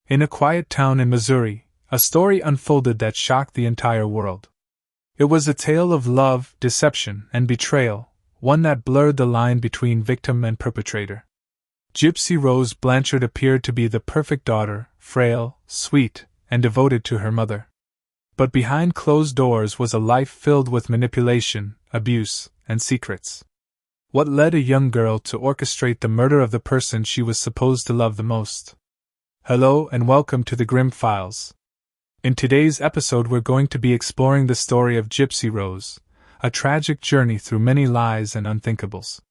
In a quiet town in Missouri, a story unfolded that shocked the entire world. It was a tale of love, deception, and betrayal, one that blurred the line between victim and perpetrator. Gypsy Rose Blanchard appeared to be the perfect daughter, frail, sweet, and devoted to her mother. But behind closed doors was a life filled with manipulation, abuse, and secrets. What led a young girl to orchestrate the murder of the person she was supposed to love the most? Hello and welcome to the Grim Files. In today's episode we're going to be exploring the story of Gypsy Rose, a tragic journey through many lies and unthinkables.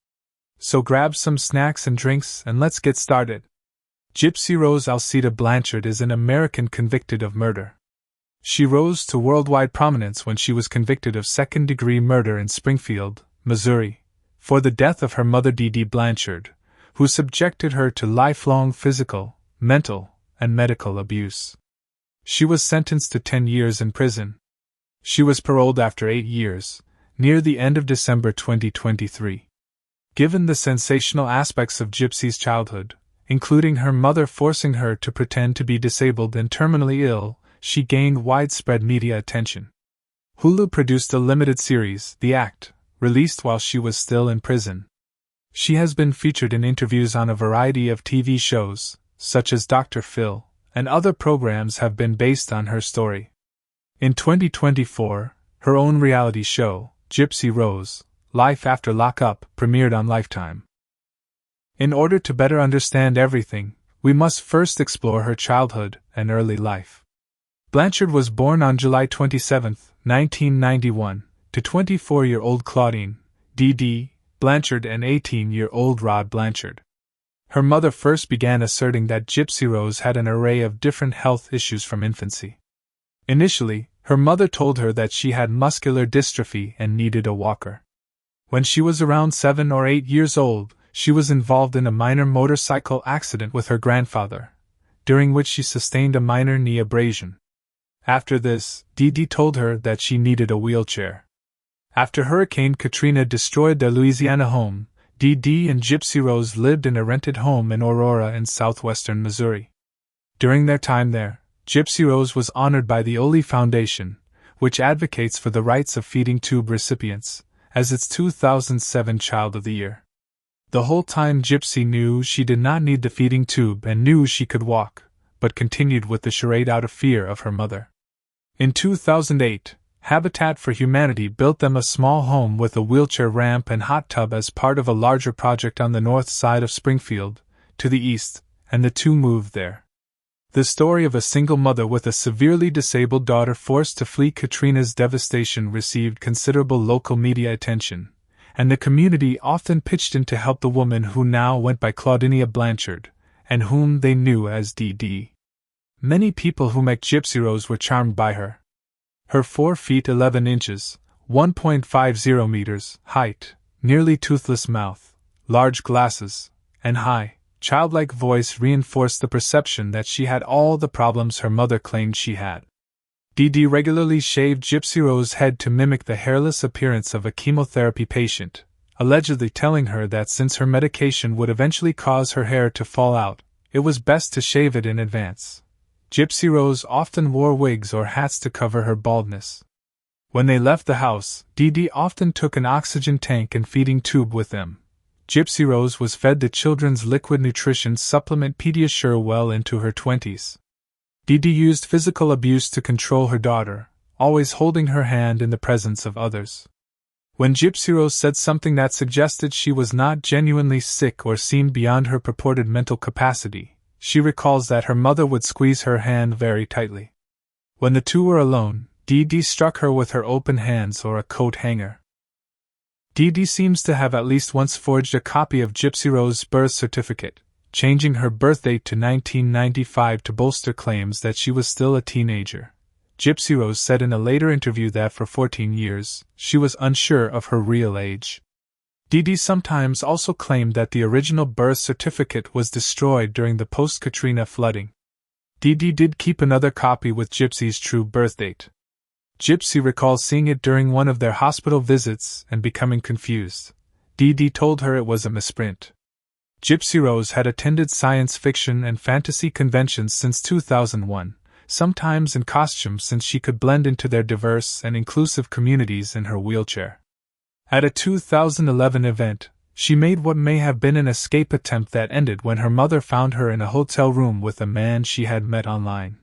So grab some snacks and drinks and let's get started. Gypsy Rose Alcida Blanchard is an American convicted of murder. She rose to worldwide prominence when she was convicted of second-degree murder in Springfield, Missouri, for the death of her mother Dee Dee Blanchard, who subjected her to lifelong physical, mental, and medical abuse. She was sentenced to 10 years in prison. She was paroled after 8 years, near the end of December 2023. Given the sensational aspects of Gypsy's childhood, including her mother forcing her to pretend to be disabled and terminally ill, she gained widespread media attention. Hulu produced a limited series, The Act, released while she was still in prison. She has been featured in interviews on a variety of TV shows, such as Dr. Phil, and other programs have been based on her story. In 2024, her own reality show, Gypsy Rose, Life After Lockup, premiered on Lifetime. In order to better understand everything, we must first explore her childhood and early life. Blanchard was born on July 27, 1991, to 24-year-old Claudine, Dee Dee Blanchard and 18-year-old Rod Blanchard. Her mother first began asserting that Gypsy Rose had an array of different health issues from infancy. Initially, her mother told her that she had muscular dystrophy and needed a walker. When she was around 7 or 8 years old, she was involved in a minor motorcycle accident with her grandfather, during which she sustained a minor knee abrasion. After this, Dee Dee told her that she needed a wheelchair. After Hurricane Katrina destroyed their Louisiana home, Dee Dee and Gypsy Rose lived in a rented home in Aurora in southwestern Missouri. During their time there, Gypsy Rose was honored by the Oli Foundation, which advocates for the rights of feeding tube recipients, as its 2007 Child of the Year. The whole time Gypsy knew she did not need the feeding tube and knew she could walk, but continued with the charade out of fear of her mother. In 2008, Habitat for Humanity built them a small home with a wheelchair ramp and hot tub as part of a larger project on the north side of Springfield, to the east, and the two moved there. The story of a single mother with a severely disabled daughter forced to flee Katrina's devastation received considerable local media attention, and the community often pitched in to help the woman who now went by Claudinia Blanchard, and whom they knew as Dee Dee. Many people who met Gypsy Rose were charmed by her. Her 4 feet 11 inches, 1.50 meters, height, nearly toothless mouth, large glasses, and high, childlike voice reinforced the perception that she had all the problems her mother claimed she had. Dee Dee regularly shaved Gypsy Rose's head to mimic the hairless appearance of a chemotherapy patient, allegedly telling her that since her medication would eventually cause her hair to fall out, it was best to shave it in advance. Gypsy Rose often wore wigs or hats to cover her baldness. When they left the house, Dee Dee often took an oxygen tank and feeding tube with them. Gypsy Rose was fed the children's liquid nutrition supplement Pediasure well into her 20s. Dee Dee used physical abuse to control her daughter, always holding her hand in the presence of others. When Gypsy Rose said something that suggested she was not genuinely sick or seemed beyond her purported mental capacity, she recalls that her mother would squeeze her hand very tightly. When the two were alone, Dee Dee struck her with her open hands or a coat hanger. Dee Dee seems to have at least once forged a copy of Gypsy Rose's birth certificate, changing her birth date to 1995 to bolster claims that she was still a teenager. Gypsy Rose said in a later interview that for 14 years, she was unsure of her real age. Dee Dee sometimes also claimed that the original birth certificate was destroyed during the post-Katrina flooding. Dee Dee did keep another copy with Gypsy's true birth date. Gypsy recalls seeing it during one of their hospital visits and becoming confused. Dee Dee told her it was a misprint. Gypsy Rose had attended science fiction and fantasy conventions since 2001, sometimes in costume since she could blend into their diverse and inclusive communities in her wheelchair. At a 2011 event, she made what may have been an escape attempt that ended when her mother found her in a hotel room with a man she had met online.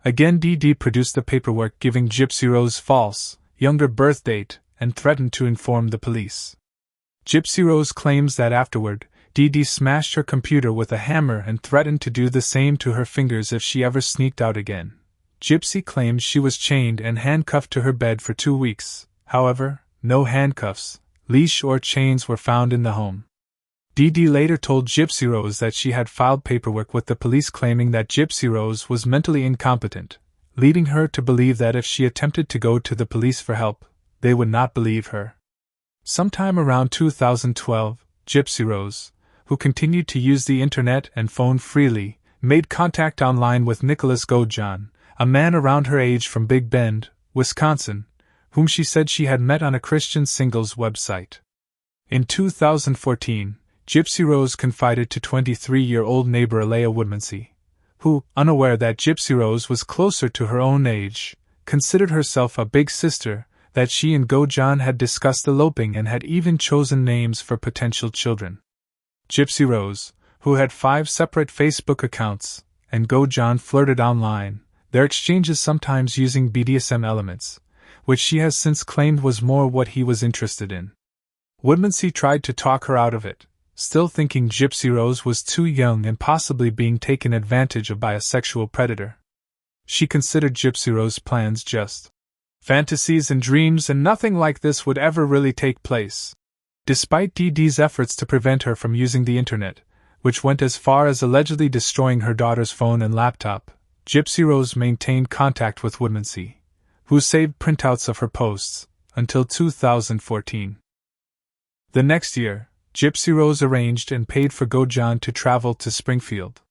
Again, Dee Dee produced the paperwork giving Gypsy Rose false, younger birth date and threatened to inform the police. Gypsy Rose claims that afterward, Dee Dee smashed her computer with a hammer and threatened to do the same to her fingers if she ever sneaked out again. Gypsy claims she was chained and handcuffed to her bed for 2 weeks. However, no handcuffs, leash or chains were found in the home. Dee Dee later told Gypsy Rose that she had filed paperwork with the police claiming that Gypsy Rose was mentally incompetent, leading her to believe that if she attempted to go to the police for help, they would not believe her. Sometime around 2012, Gypsy Rose, who continued to use the internet and phone freely, made contact online with Nicholas Gojan, a man around her age from Big Bend, Wisconsin, whom she said she had met on a Christian singles website. In 2014, Gypsy Rose confided to 23-year-old neighbor Alea Woodmansey, who, unaware that Gypsy Rose was closer to her own age, considered herself a big sister, that she and Gojan had discussed eloping and had even chosen names for potential children. Gypsy Rose, who had 5 separate Facebook accounts, and Gojan flirted online, their exchanges sometimes using BDSM elements, which she has since claimed was more what he was interested in. Woodmansey tried to talk her out of it, still thinking Gypsy Rose was too young and possibly being taken advantage of by a sexual predator. She considered Gypsy Rose's plans just fantasies and dreams, and nothing like this would ever really take place. Despite Dee Dee's efforts to prevent her from using the internet, which went as far as allegedly destroying her daughter's phone and laptop, Gypsy Rose maintained contact with Woodmansey, who saved printouts of her posts, until 2014. The next year, Gypsy Rose arranged and paid for Gojan to travel to Springfield.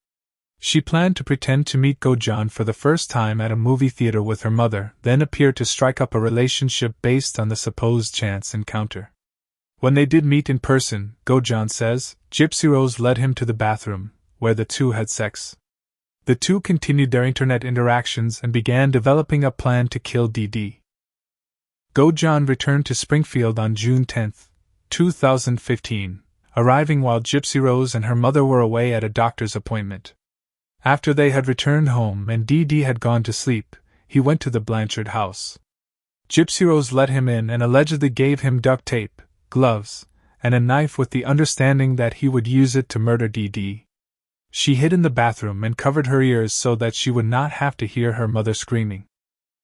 She planned to pretend to meet Gojan for the first time at a movie theater with her mother, then appear to strike up a relationship based on the supposed chance encounter. When they did meet in person, Gojan says, Gypsy Rose led him to the bathroom, where the two had sex. The two continued their internet interactions and began developing a plan to kill Dee Dee. Gojan returned to Springfield on June 10, 2015, arriving while Gypsy Rose and her mother were away at a doctor's appointment. After they had returned home and Dee Dee had gone to sleep, he went to the Blanchard house. Gypsy Rose let him in and allegedly gave him duct tape, gloves, and a knife with the understanding that he would use it to murder Dee Dee. She hid in the bathroom and covered her ears so that she would not have to hear her mother screaming.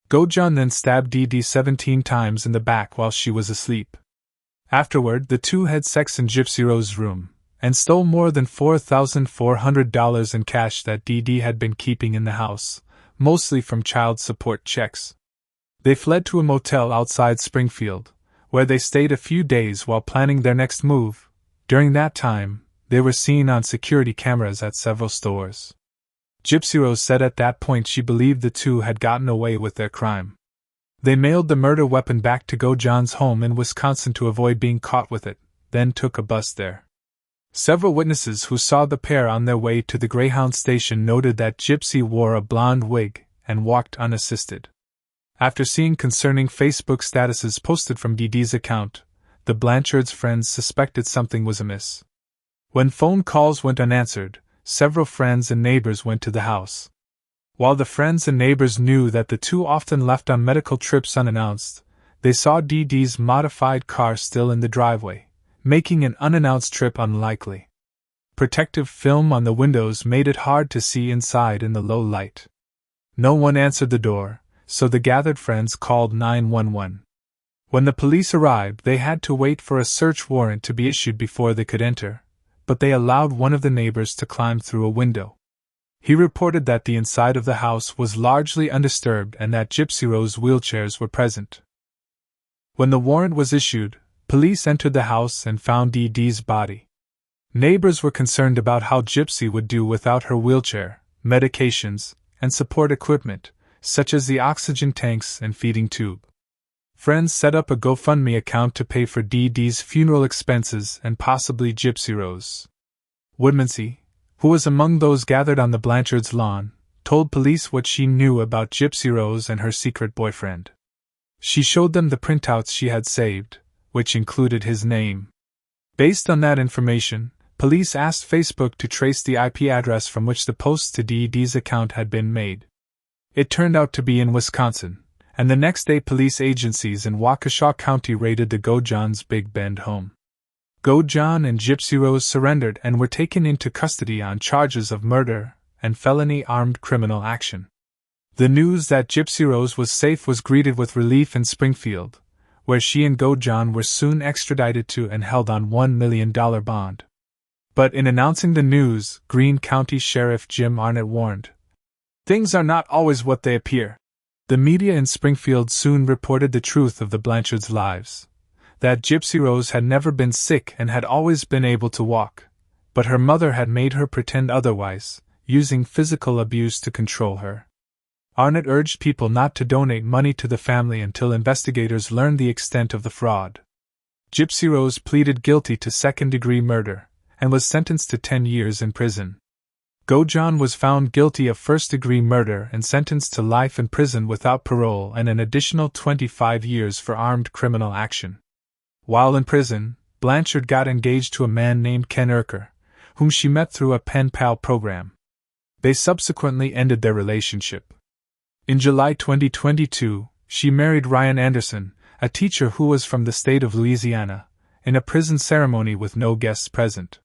Gojan then stabbed Dee Dee 17 times in the back while she was asleep. Afterward, the two had sex in Gypsy Rose's room, and stole more than $4,400 in cash that Dee Dee had been keeping in the house, mostly from child support checks. They fled to a motel outside Springfield, where they stayed a few days while planning their next move. During that time, they were seen on security cameras at several stores. Gypsy Rose said at that point she believed the two had gotten away with their crime. They mailed the murder weapon back to Gojan's home in Wisconsin to avoid being caught with it, then took a bus there. Several witnesses who saw the pair on their way to the Greyhound station noted that Gypsy wore a blonde wig and walked unassisted. After seeing concerning Facebook statuses posted from Dee Dee's account, the Blanchards' friends suspected something was amiss. When phone calls went unanswered, several friends and neighbors went to the house. While the friends and neighbors knew that the two often left on medical trips unannounced, they saw Dee Dee's modified car still in the driveway, making an unannounced trip unlikely. Protective film on the windows made it hard to see inside in the low light. No one answered the door, so the gathered friends called 911. When the police arrived, they had to wait for a search warrant to be issued before they could enter, but they allowed one of the neighbors to climb through a window. He reported that the inside of the house was largely undisturbed and that Gypsy Rose wheelchairs were present. When the warrant was issued, police entered the house and found Dee Dee's body. Neighbors were concerned about how Gypsy would do without her wheelchair, medications, and support equipment, such as the oxygen tanks and feeding tube. Friends set up a GoFundMe account to pay for Dee Dee's funeral expenses and possibly Gypsy Rose. Woodmansey, who was among those gathered on the Blanchards' lawn, told police what she knew about Gypsy Rose and her secret boyfriend. She showed them the printouts she had saved, which included his name. Based on that information, police asked Facebook to trace the IP address from which the posts to Dee Dee's account had been made. It turned out to be in Wisconsin, and the next day police agencies in Waukesha County raided the Gojohn's Big Bend home. Gojohn and Gypsy Rose surrendered and were taken into custody on charges of murder and felony armed criminal action. The news that Gypsy Rose was safe was greeted with relief in Springfield, where she and Gojohn were soon extradited to and held on $1 million bond. But in announcing the news, Greene County Sheriff Jim Arnett warned, "Things are not always what they appear." The media in Springfield soon reported the truth of the Blanchards' lives, that Gypsy Rose had never been sick and had always been able to walk, but her mother had made her pretend otherwise, using physical abuse to control her. Arnett urged people not to donate money to the family until investigators learned the extent of the fraud. Gypsy Rose pleaded guilty to second-degree murder and was sentenced to 10 years in prison. Gojohn was found guilty of first-degree murder and sentenced to life in prison without parole and an additional 25 years for armed criminal action. While in prison, Blanchard got engaged to a man named Ken Erker, whom she met through a pen pal program. They subsequently ended their relationship. In July 2022, she married Ryan Anderson, a teacher who was from the state of Louisiana, in a prison ceremony with no guests present.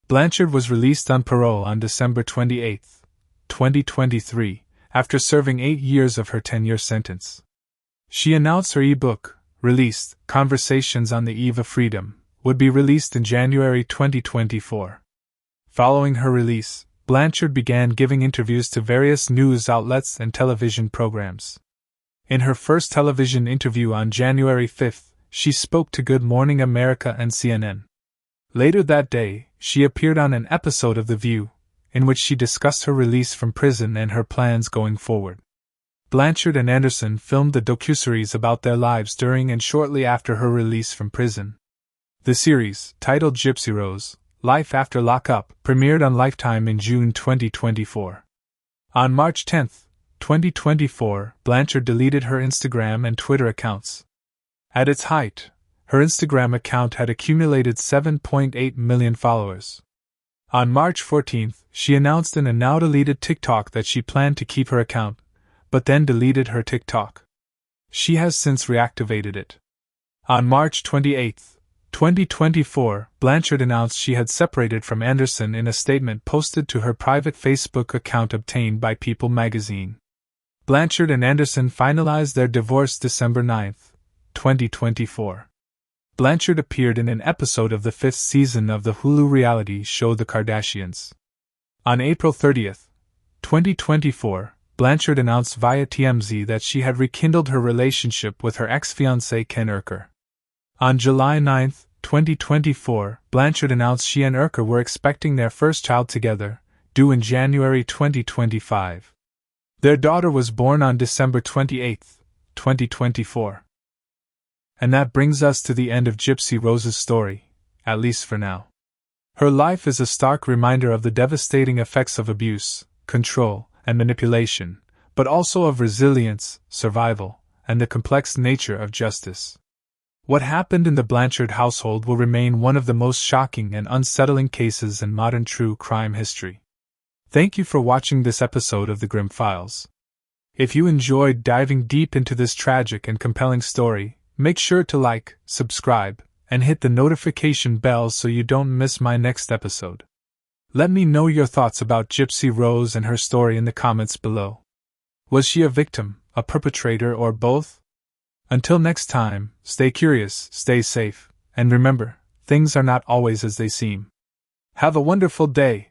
Blanchard was released on parole on December 28, 2023, after serving 8 years of her 10-year sentence. She announced her e-book, released, Conversations on the Eve of Freedom, would be released in January 2024. Following her release, Blanchard began giving interviews to various news outlets and television programs. In her first television interview on January 5, she spoke to Good Morning America and CNN. Later that day, she appeared on an episode of The View, in which she discussed her release from prison and her plans going forward. Blanchard and Anderson filmed the docuseries about their lives during and shortly after her release from prison. The series, titled Gypsy Rose, Life After Lockup, premiered on Lifetime in June 2024. On March 10, 2024, Blanchard deleted her Instagram and Twitter accounts. At its height, her Instagram account had accumulated 7.8 million followers. On March 14, she announced in a now-deleted TikTok that she planned to keep her account, but then deleted her TikTok. She has since reactivated it. On March 28, 2024, Blanchard announced she had separated from Anderson in a statement posted to her private Facebook account obtained by People magazine. Blanchard and Anderson finalized their divorce December 9, 2024. Blanchard appeared in an episode of the 5th season of the Hulu reality show The Kardashians. On April 30, 2024, Blanchard announced via TMZ that she had rekindled her relationship with her ex-fiancé Ken Erker. On July 9, 2024, Blanchard announced she and Erker were expecting their first child together, due in January 2025. Their daughter was born on December 28, 2024. And that brings us to the end of Gypsy Rose's story, at least for now. Her life is a stark reminder of the devastating effects of abuse, control, and manipulation, but also of resilience, survival, and the complex nature of justice. What happened in the Blanchard household will remain one of the most shocking and unsettling cases in modern true crime history. Thank you for watching this episode of the Grimm Files. If you enjoyed diving deep into this tragic and compelling story, make sure to like, subscribe, and hit the notification bell so you don't miss my next episode. Let me know your thoughts about Gypsy Rose and her story in the comments below. Was she a victim, a perpetrator, or both? Until next time, stay curious, stay safe, and remember, things are not always as they seem. Have a wonderful day.